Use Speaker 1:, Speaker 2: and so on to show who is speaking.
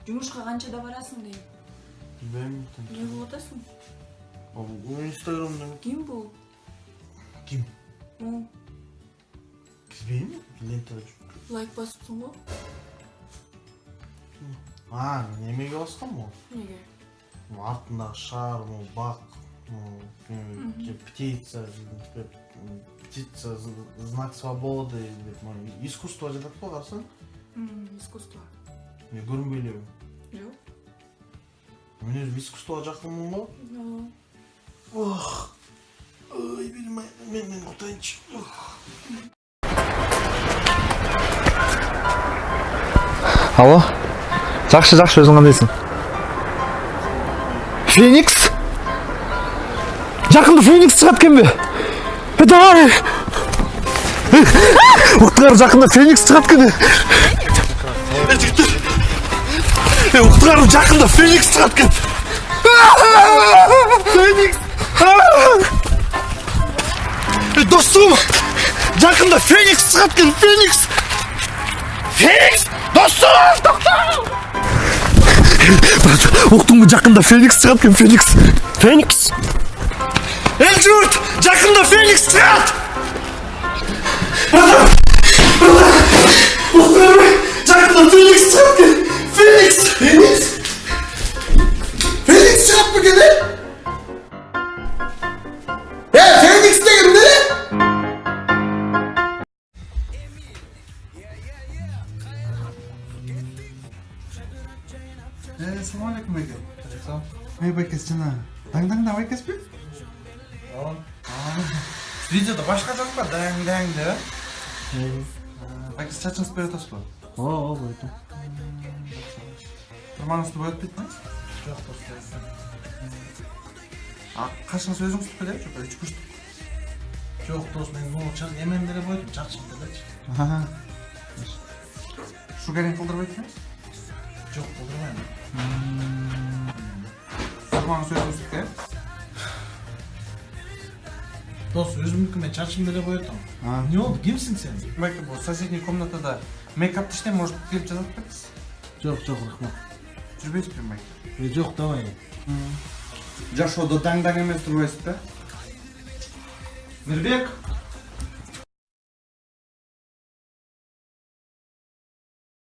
Speaker 1: Жумушка канчада барасың дейм.
Speaker 2: Bilmem.
Speaker 1: Не кылып атасың?
Speaker 2: Bu Instagram'da
Speaker 1: Ким бул?
Speaker 2: kim?
Speaker 1: О,
Speaker 2: Bilmem mi? Lenta açıp.
Speaker 1: лайк басыпсың го?
Speaker 2: Ha, nemege baskan mı?
Speaker 1: Неге?
Speaker 2: Артындағы шар, бак, птица, знак свободы, искусство жатат па қарсың?
Speaker 1: Искусство.
Speaker 2: Мен көрінбейлебім.
Speaker 1: Жок.
Speaker 2: Мен өзім искусствоға жақынмын ба? Ой, білмеймін, мен құтайыншы.
Speaker 3: Алло? Жақшы, өзің қандайсың? Феникс? Жақында Феникс шығат екен бе? Давай! Уқтығар, жақында Феникс шығат екен. Уқтығар, жақында Феникс шығат екен. Феникс! Достым! Жақында Феникс шығат екен, Феникс! Феникс! Достым! Тоқтам! Уқтың жақында Феникс шығат екен, Феникс! Феникс! Ел жұрт! Жақында Феникс шығат! Уқтың жақында Феникс шығат екен! Феникс! Феникс! Феникс шығат па екен, Феникс деген не?
Speaker 4: Assalamualaikum Ege. Ey Байкес жана. Даңдаңда Байкес пе? Видеода башка жок па? Даң деп. Байкес чачыңызды беріп атасыз ба?
Speaker 2: Бойтым.
Speaker 4: Тұрмаңызды боятып кетпеңіз?
Speaker 2: Жоқ, достар.
Speaker 4: Қашыңыз өзіңіз түп келе? Жоқ, үч күштік.
Speaker 2: Жоқ, дос, мен бұл емен деле бойтым, чакшымды дечи.
Speaker 4: Шугарин қылдырып айтыңыз?
Speaker 2: Жоқ, болдырмайм.
Speaker 4: Тұрмаңыз өзіңіз түп келе?
Speaker 2: Дос, өзімдікі мен чачым деле бойтым. Не oldu, кимсиң сен?
Speaker 4: Байке, бұл соседний комнатада мейкапты іштен, может, келіп жазып кетсіз?
Speaker 2: Жоқ, рахмат.
Speaker 4: Жүрбейсіз бе, Байке?
Speaker 2: Жоқ, давай.
Speaker 4: Жашоодо даң емес тұрбайсыз ба?
Speaker 2: Мирбек!